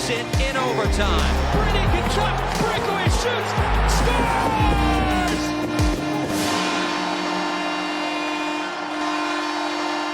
takes it in overtime. Brady can chop, breakaway shoots, scores!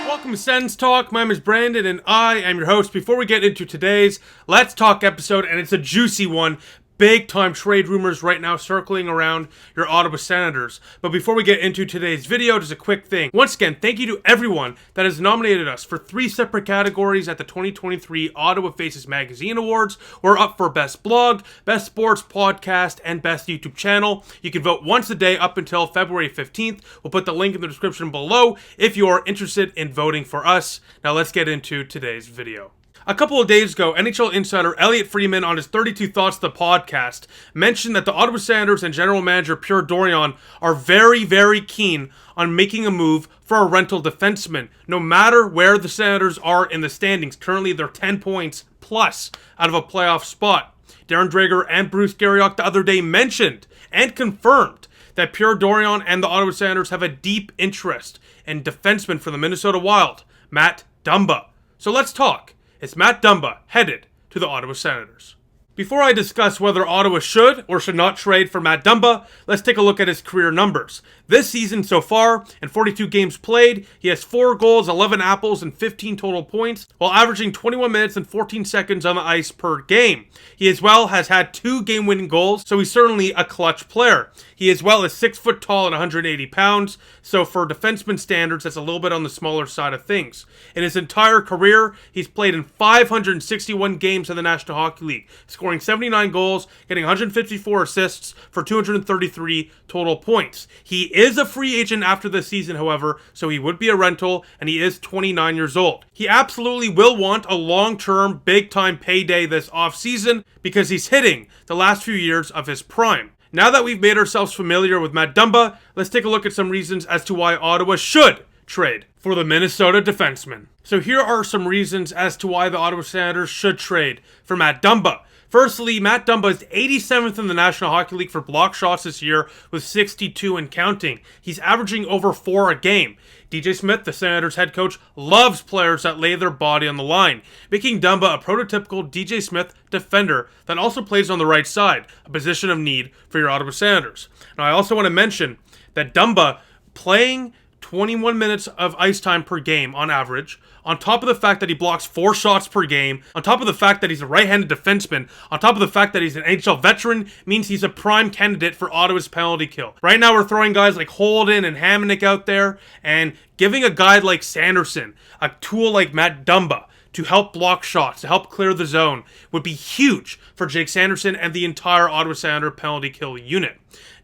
Welcome to Sens Talk. My name is Brandon and I am your host. Before we get into today's Let's Talk episode, and it's a juicy one, big time trade rumors right now circling around your Ottawa Senators. But before we get into today's video, just a quick thing. Once again, thank you to everyone that has nominated us for 3 separate categories at the 2023 Ottawa Faces Magazine Awards. We're up for Best Blog, Best Sports Podcast, and Best YouTube Channel. You can vote once a day up until February 15th. We'll put the link in the description below if you are interested in voting for us. Now let's get into today's video. A couple of days ago, NHL insider Elliotte Friedman on his 32 Thoughts the podcast mentioned that the Ottawa Senators and general manager Pierre Dorion are very, very keen on making a move for a rental defenseman, no matter where the Senators are in the standings. Currently, they're 10 points plus out of a playoff spot. Darren Dreger and Bruce Garriock the other day mentioned and confirmed that Pierre Dorion and the Ottawa Senators have a deep interest in defenseman for the Minnesota Wild, Matt Dumba. So let's talk. It's Matt Dumba headed to the Ottawa Senators. Before I discuss whether Ottawa should or should not trade for Matt Dumba, let's take a look at his career numbers. This season so far, in 42 games played, he has 4 goals, 11 apples, and 15 total points, while averaging 21 minutes and 14 seconds on the ice per game. He as well has had 2 game-winning goals, so he's certainly a clutch player. He as well is 6 foot tall and 180 pounds, so for defenseman standards, that's a little bit on the smaller side of things. In his entire career, he's played in 561 games in the National Hockey League, scoring 79 goals, getting 154 assists for 233 total points. He is a free agent after this season, however, so he would be a rental, and he is 29 years old. He absolutely will want a long-term, big-time payday this offseason because he's hitting the last few years of his prime. Now that we've made ourselves familiar with Matt Dumba, let's take a look at some reasons as to why Ottawa should trade for the Minnesota defenseman. So here are some reasons as to why the Ottawa Senators should trade for Matt Dumba. Firstly, Matt Dumba is 87th in the National Hockey League for block shots this year with 62 and counting. He's averaging over 4 a game. DJ Smith, the Senators head coach, loves players that lay their body on the line, making Dumba a prototypical DJ Smith defender that also plays on the right side, a position of need for your Ottawa Senators. Now, I also want to mention that Dumba playing 21 minutes of ice time per game on average, on top of the fact that he blocks 4 shots per game, on top of the fact that he's a right-handed defenseman, on top of the fact that he's an NHL veteran, means he's a prime candidate for Ottawa's penalty kill. Right now we're throwing guys like Holden and Hamonic out there, and giving a guy like Sanderson a tool like Matt Dumba to help block shots, to help clear the zone, would be huge for Jake Sanderson and the entire Ottawa Senator penalty kill unit.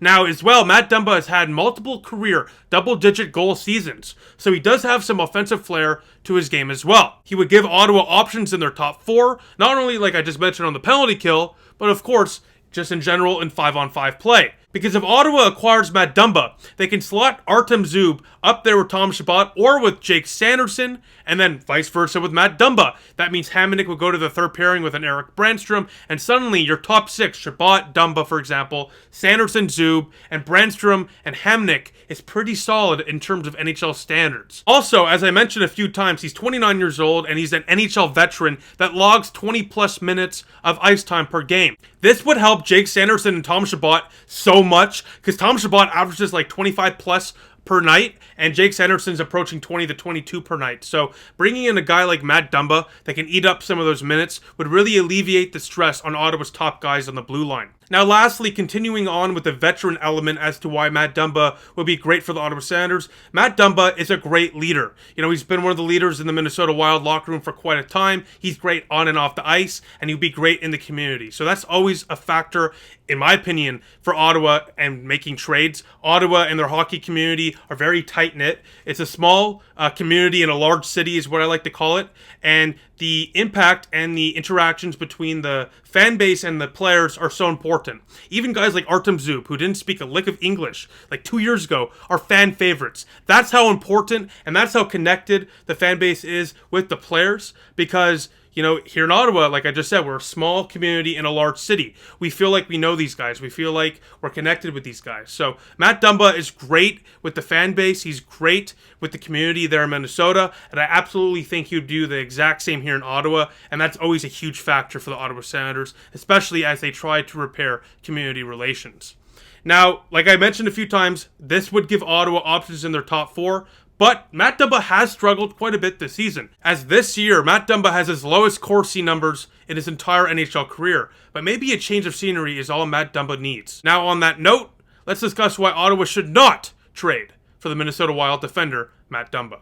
Now, as well, Matt Dumba has had multiple career double-digit goal seasons, so he does have some offensive flair to his game as well. He would give Ottawa options in their top 4, not only like I just mentioned on the penalty kill, but of course, just in general in 5-on-5 play. Because if Ottawa acquires Matt Dumba, they can slot Artem Zub up there with Tom Chabot or with Jake Sanderson, and then vice versa with Matt Dumba. That means Hamonic would go to the third pairing with an Eric Brandstrom, and suddenly your top 6, Chabot, Dumba, for example, Sanderson, Zub, and Brandstrom and Hamonic is pretty solid in terms of NHL standards. Also, as I mentioned a few times, he's 29 years old, and he's an NHL veteran that logs 20 plus minutes of ice time per game. This would help Jake Sanderson and Tom Chabot so much, because Tom Chabot averages like 25 plus per night, and Jake Sanderson's approaching 20 to 22 per night. So bringing in a guy like Matt Dumba that can eat up some of those minutes would really alleviate the stress on Ottawa's top guys on the blue line. Now, lastly, continuing on with the veteran element as to why Matt Dumba would be great for the Ottawa Senators, Matt Dumba is a great leader. You know, he's been one of the leaders in the Minnesota Wild locker room for quite a time. He's great on and off the ice, and he'd be great in the community. So that's always a factor, in my opinion, for Ottawa and making trades. Ottawa and their hockey community are very tight-knit. It's a small community in a large city is what I like to call it, and the impact and the interactions between the fan base and the players are so important. Even guys like Artem Zub, who didn't speak a lick of English like 2 years ago, are fan favorites. That's how important and that's how connected the fan base is with the players, because You know, here in Ottawa, like I just said, we're a small community in a large city. We feel like we know these guys. We feel like we're connected with these guys. So Matt Dumba is great with the fan base. He's great with the community there in Minnesota. And I absolutely think he'd do the exact same here in Ottawa. And that's always a huge factor for the Ottawa Senators, especially as they try to repair community relations. Now, like I mentioned a few times, this would give Ottawa options in their top 4. But Matt Dumba has struggled quite a bit this season, as this year, Matt Dumba has his lowest Corsi numbers in his entire NHL career, but maybe a change of scenery is all Matt Dumba needs. Now, on that note, let's discuss why Ottawa should not trade for the Minnesota Wild defender, Matt Dumba.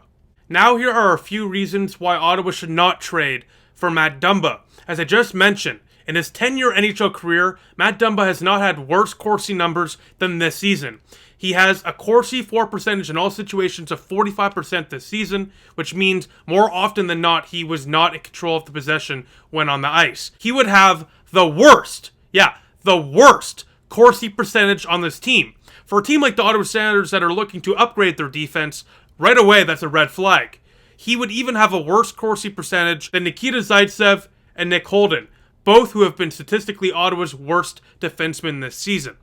Now, here are a few reasons why Ottawa should not trade for Matt Dumba. As I just mentioned, in his 10-year NHL career, Matt Dumba has not had worse Corsi numbers than this season. He has a Corsi for percentage in all situations of 45% this season, which means more often than not, he was not in control of the possession when on the ice. He would have the worst Corsi percentage on this team. For a team like the Ottawa Senators that are looking to upgrade their defense, right away that's a red flag. He would even have a worse Corsi percentage than Nikita Zaitsev and Nick Holden, both who have been statistically Ottawa's worst defensemen this season.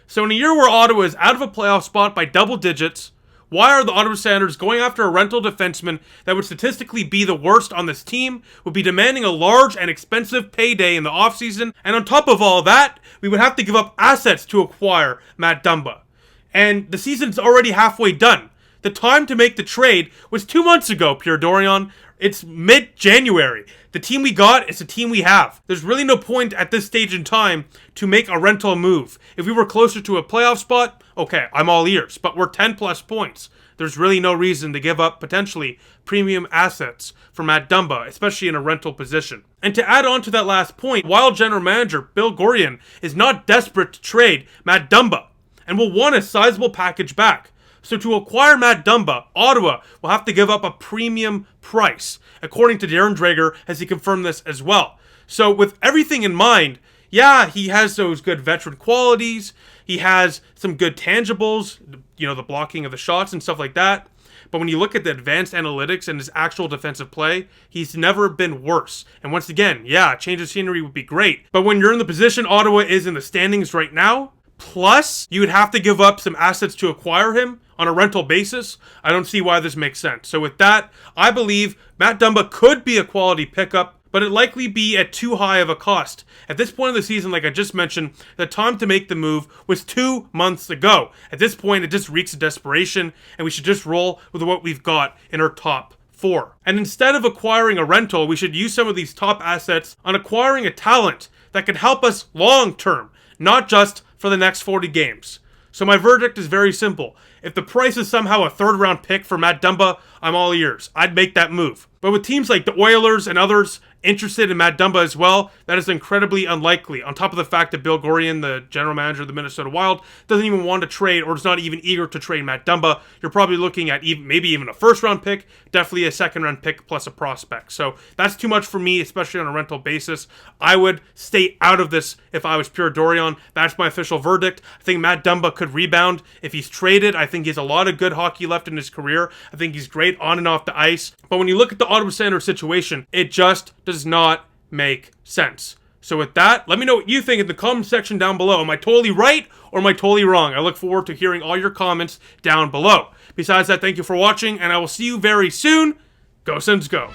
So in a year where Ottawa is out of a playoff spot by double digits, why are the Ottawa Senators going after a rental defenseman that would statistically be the worst on this team, would be demanding a large and expensive payday in the offseason, and on top of all that, we would have to give up assets to acquire Matt Dumba. And the season's already halfway done. The time to make the trade was 2 months ago, Pierre Dorion. It's mid-January. The team we got is the team we have. There's really no point at this stage in time to make a rental move. If we were closer to a playoff spot, okay, I'm all ears. But we're 10 plus points. There's really no reason to give up potentially premium assets for Matt Dumba, especially in a rental position. And to add on to that last point, Wild general manager Bill Dorion is not desperate to trade Matt Dumba and will want a sizable package back. So to acquire Matt Dumba, Ottawa will have to give up a premium price, according to Darren Dreger, as he confirmed this as well. So with everything in mind, yeah, he has those good veteran qualities. He has some good tangibles, you know, the blocking of the shots and stuff like that. But when you look at the advanced analytics and his actual defensive play, he's never been worse. And once again, yeah, change of scenery would be great. But when you're in the position Ottawa is in the standings right now, plus you would have to give up some assets to acquire him on a rental basis, I don't see why this makes sense. So with that, I believe Matt Dumba could be a quality pickup, but it'd likely be at too high of a cost. At this point of the season, like I just mentioned, the time to make the move was 2 months ago. At this point, it just reeks of desperation, and we should just roll with what we've got in our top 4. And instead of acquiring a rental, we should use some of these top assets on acquiring a talent that could help us long term, not just for the next 40 games. So my verdict is very simple. If the price is somehow a 3rd round pick for Matt Dumba, I'm all ears. I'd make that move. But with teams like the Oilers and others interested in Matt Dumba as well, that is incredibly unlikely. On top of the fact that Bill Dorion, the general manager of the Minnesota Wild, doesn't even want to trade or is not even eager to trade Matt Dumba, you're probably looking at maybe even a 1st round pick, definitely a 2nd round pick plus a prospect. So that's too much for me, especially on a rental basis. I would stay out of this if I was Pierre Dorion. That's my official verdict. I think Matt Dumba could rebound if he's traded. I think he has a lot of good hockey left in his career. I think he's great on and off the ice. But when you look at the Ottawa Senators situation, it just does not make sense. So with that, let me know what you think in the comment section down below. Am I totally right or am I totally wrong? I look forward to hearing all your comments down below. Besides that, thank you for watching, and I will see you very soon. Go Sens, go!